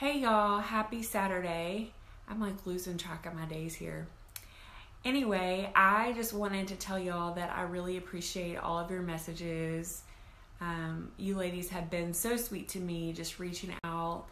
Hey y'all, happy Saturday. I'm like losing track of my days here. Anyway, I just wanted to tell y'all that I really appreciate all of your messages. You ladies have been so sweet to me, just reaching out,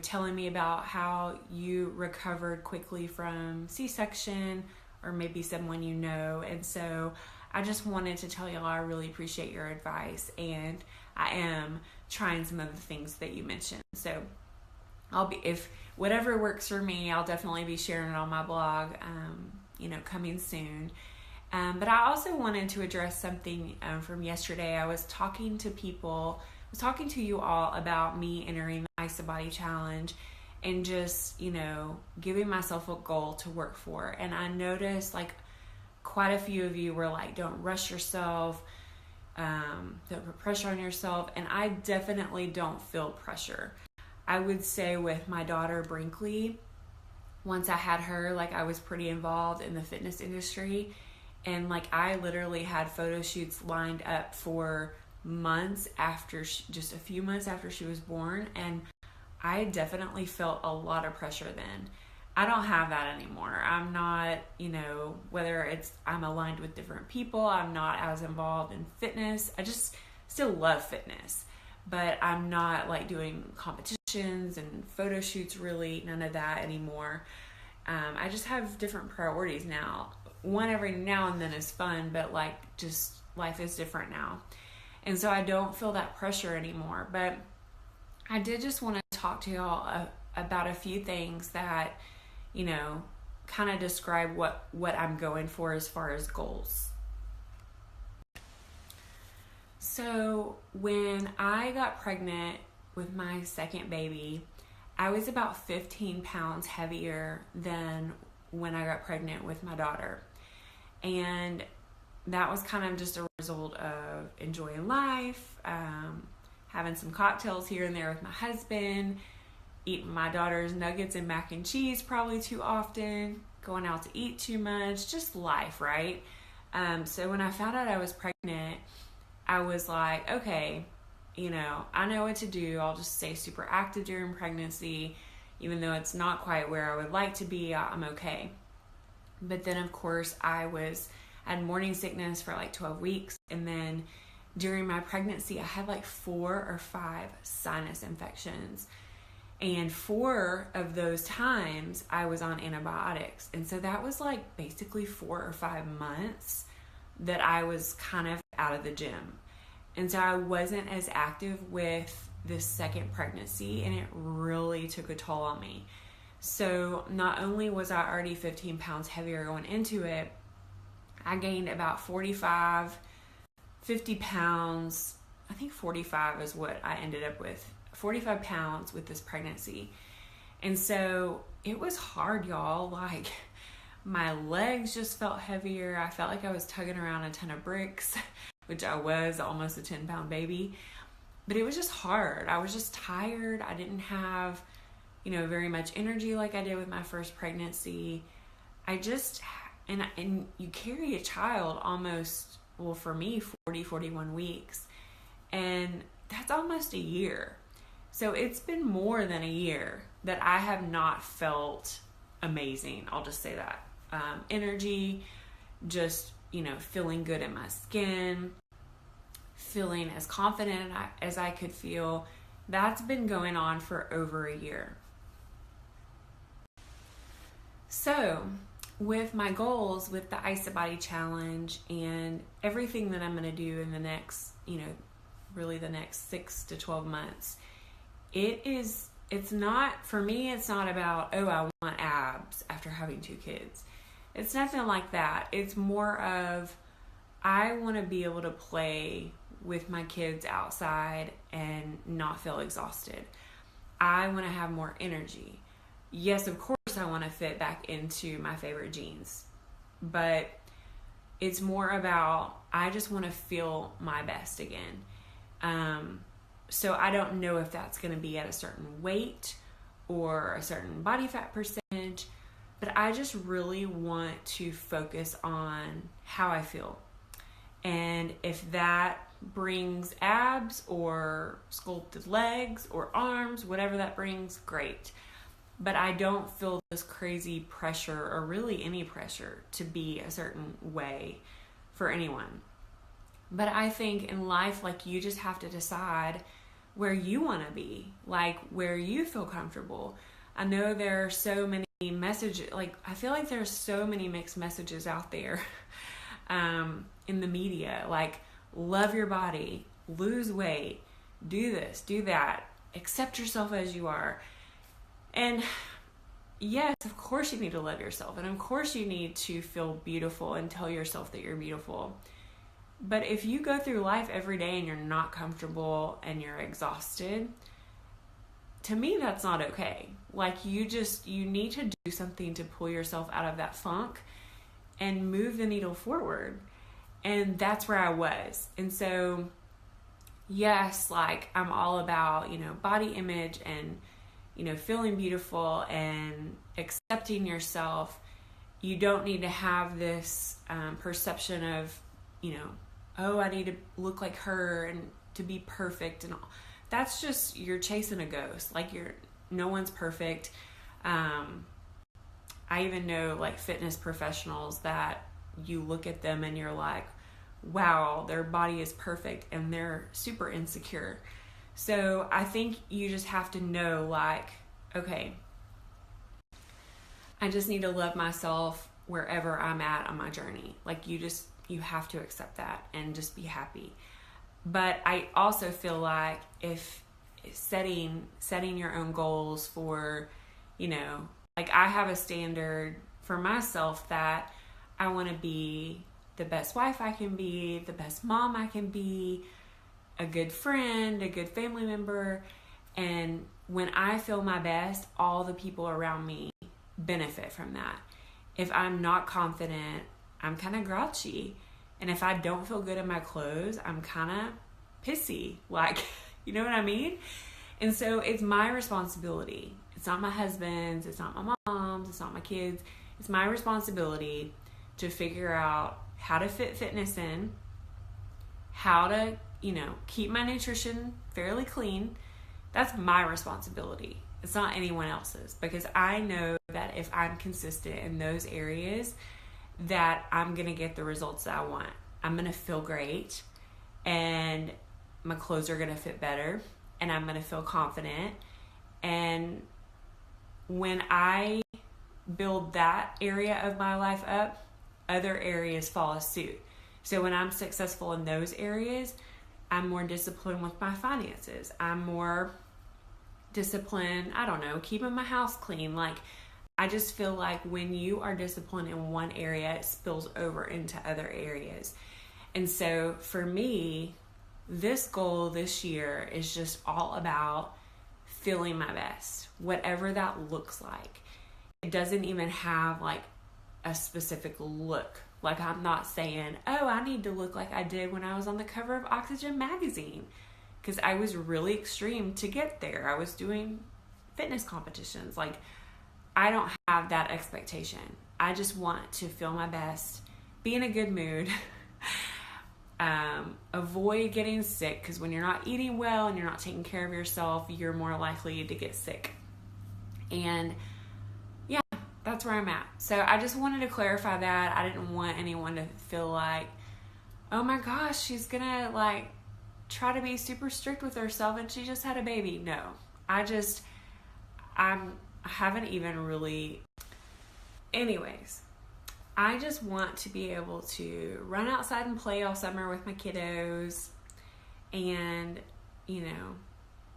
telling me about how you recovered quickly from C-section or maybe someone you know. And so I just wanted to tell y'all I really appreciate your advice, and I am trying some of the things that you mentioned. So if whatever works for me, I'll definitely be sharing it on my blog, coming soon. But I also wanted to address something from yesterday. I was talking to you all about me entering the Ice Body Challenge and just, giving myself a goal to work for. And I noticed quite a few of you were like, don't rush yourself, don't put pressure on yourself. And I definitely don't feel pressure. I would say with my daughter Brinkley, once I had her, I was pretty involved in the fitness industry, and I literally had photo shoots lined up for months after, just a few months after she was born, and I definitely felt a lot of pressure then. I don't have that anymore. I'm not, whether it's I'm aligned with different people, I'm not as involved in fitness. I just still love fitness, but I'm not doing competitions and photo shoots, really, none of that anymore. I just have different priorities now. One every now and then is fun, but just life is different now. And so I don't feel that pressure anymore. But I did just want to talk to y'all about a few things that, kind of describe what I'm going for as far as goals. So when I got pregnant with my second baby, I was about 15 pounds heavier than when I got pregnant with my daughter. And that was kind of just a result of enjoying life, having some cocktails here and there with my husband, eating my daughter's nuggets and mac and cheese probably too often, going out to eat too much, just life, right? So when I found out I was pregnant, I was like, okay, I know what to do. I'll just stay super active during pregnancy. Even though it's not quite where I would like to be, I'm okay. But then, of course, I had morning sickness for 12 weeks. And then during my pregnancy, I had 4 or 5 sinus infections. And 4 of those times, I was on antibiotics. And so that was basically 4 or 5 months that I was kind of out of the gym. And so I wasn't as active with this second pregnancy, and it really took a toll on me. So not only was I already 15 pounds heavier going into it, I gained about 50 pounds. I think 45 is what I ended up with. 45 pounds with this pregnancy. And so it was hard, y'all. My legs just felt heavier. I felt like I was tugging around a ton of bricks, which I was, almost a 10-pound baby. But it was just hard. I was just tired. I didn't have, very much energy like I did with my first pregnancy. And you carry a child almost, well, for me, 41 weeks. And that's almost a year. So it's been more than a year that I have not felt amazing. I'll just say that. Energy, just, feeling good in my skin, feeling as confident as I could feel. That's been going on for over a year. So with my goals, with the Ice Body Challenge and everything that I'm going to do in the next, really the next 6 to 12 months, it's not, for me, it's not about, I want abs after having 2 kids. It's nothing like that. It's more of, I want to be able to play with my kids outside and not feel exhausted. I want to have more energy. Yes, of course, I want to fit back into my favorite jeans, but it's more about, I just want to feel my best again. So I don't know if that's going to be at a certain weight or a certain body fat percentage, but I just really want to focus on how I feel. And if that brings abs or sculpted legs or arms, whatever that brings, great. But I don't feel this crazy pressure, or really any pressure, to be a certain way for anyone. But I think in life, like, you just have to decide where you want to be, like where you feel comfortable. I know there are so many messages, like I feel like there's so many mixed messages out there in the media, like love your body, lose weight, do this, do that, accept yourself as you are. And yes, of course you need to love yourself, and of course you need to feel beautiful and tell yourself that you're beautiful. But if you go through life every day and you're not comfortable and you're exhausted, to me that's not okay. Like, you need to do something to pull yourself out of that funk and move the needle forward. And that's where I was. And so, yes, like, I'm all about, body image and, feeling beautiful and accepting yourself. You don't need to have this perception of, oh, I need to look like her and to be perfect and all. That's just, you're chasing a ghost. Like, no one's perfect. I even know, like, fitness professionals that you look at them and you're like, wow, their body is perfect, and they're super insecure. So I think you just have to know, like, okay, I just need to love myself wherever I'm at on my journey. Like, you have to accept that and just be happy. But I also feel like if setting your own goals for, like, I have a standard for myself that I want to be the best wife I can be, the best mom I can be, a good friend, a good family member. And when I feel my best, all the people around me benefit from that. If I'm not confident, I'm kind of grouchy. And if I don't feel good in my clothes, I'm kind of pissy. Like, you know what I mean? And so it's my responsibility. It's not my husband's, it's not my mom's, it's not my kids. It's my responsibility to figure out how to fit fitness in, how to, keep my nutrition fairly clean. That's my responsibility. It's not anyone else's, because I know that if I'm consistent in those areas, that I'm going to get the results that I want. I'm going to feel great, and my clothes are going to fit better, and I'm going to feel confident. And when I build that area of my life up, other areas follow suit. So when I'm successful in those areas, I'm more disciplined with my finances. I'm more disciplined, keeping my house clean. Like, I just feel like when you are disciplined in one area, it spills over into other areas. And so for me, this goal this year is just all about feeling my best, whatever that looks like. It doesn't even have like a specific look. Like, I'm not saying, oh, I need to look like I did when I was on the cover of Oxygen magazine, because I was really extreme to get there. I was doing fitness competitions. Like, I don't have that expectation. I just want to feel my best, be in a good mood, avoid getting sick, because when you're not eating well and you're not taking care of yourself, you're more likely to get sick. And yeah, that's where I'm at. So I just wanted to clarify that. I didn't want anyone to feel like, oh my gosh, she's gonna like try to be super strict with herself and she just had a baby. No, I haven't even really. Anyways, I just want to be able to run outside and play all summer with my kiddos and,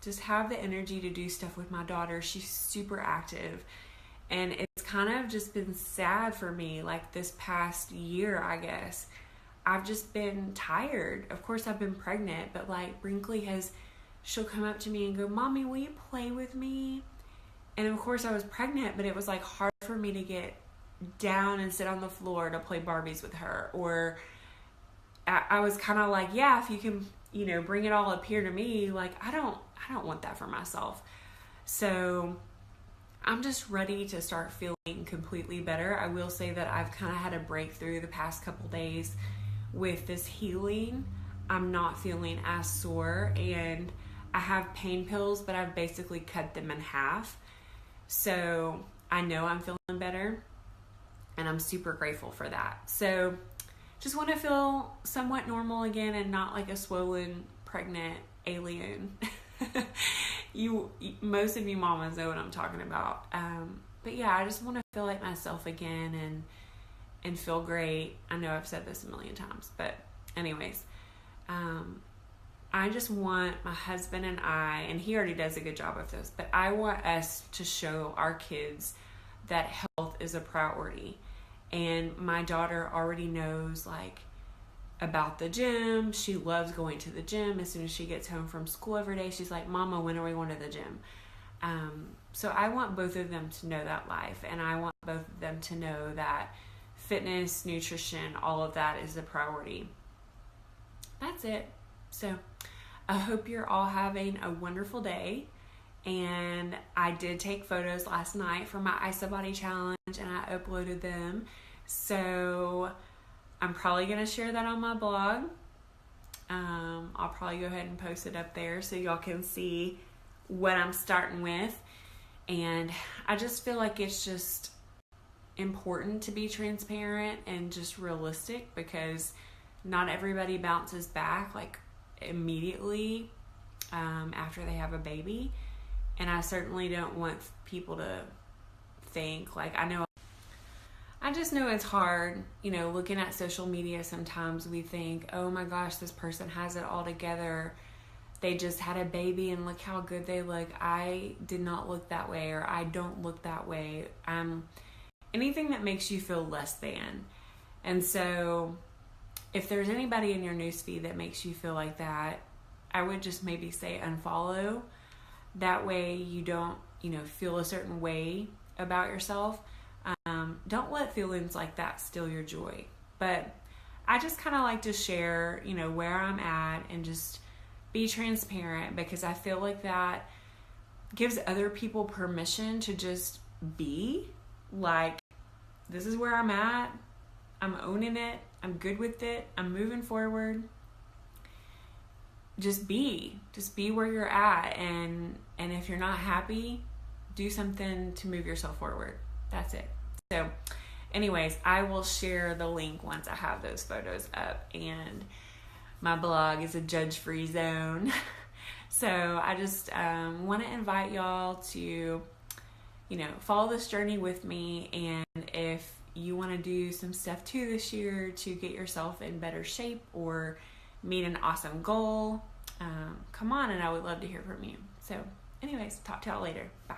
just have the energy to do stuff with my daughter. She's super active. And it's kind of just been sad for me, like this past year, I guess. I've just been tired. Of course, I've been pregnant, but like Brinkley she'll come up to me and go, Mommy, will you play with me? And of course I was pregnant, but it was like hard for me to get down and sit on the floor to play Barbies with her. Or I was kind of like, yeah, if you can, bring it all up here to me, like I don't want that for myself. So I'm just ready to start feeling completely better. I will say that I've kind of had a breakthrough the past couple days with this healing. I'm not feeling as sore, and I have pain pills, but I've basically cut them in half. So I know I'm feeling better, and I'm super grateful for that. So just want to feel somewhat normal again and not like a swollen, pregnant alien. Most of you mamas know what I'm talking about. But yeah, I just want to feel like myself again and feel great. I know I've said this a million times, but anyways, I just want my husband and he already does a good job of this, but I want us to show our kids that health is a priority. And my daughter already knows like about the gym. She loves going to the gym. As soon as she gets home from school every day, she's like, Mama, when are we going to the gym? So I want both of them to know that life, and I want both of them to know that fitness, nutrition, all of that is a priority. That's it. So I hope you're all having a wonderful day. And I did take photos last night for my Ice Body Challenge, and I uploaded them. So I'm probably going to share that on my blog. I'll probably go ahead and post it up there so y'all can see what I'm starting with. And I just feel like it's just important to be transparent and just realistic, because not everybody bounces back like immediately after they have a baby. And I certainly don't want people to think like, I just know it's hard, looking at social media. Sometimes we think, oh my gosh, this person has it all together. They just had a baby and look how good they look. I did not look that way, or I don't look that way. Anything that makes you feel less than. And so if there's anybody in your newsfeed that makes you feel like that, I would just maybe say unfollow. That way you don't, feel a certain way about yourself. Don't let feelings like that steal your joy. But I just kind of like to share, where I'm at and just be transparent, because I feel like that gives other people permission to just be like, this is where I'm at. I'm owning it. I'm good with it. I'm moving forward. Just be where you're at. And if you're not happy, do something to move yourself forward. That's it. So anyways, I will share the link once I have those photos up, and my blog is a judge-free zone. So I just want to invite y'all to, follow this journey with me. And if you want to do some stuff too this year to get yourself in better shape or meet an awesome goal, come on, and I would love to hear from you. So anyways, talk to y'all later. Bye.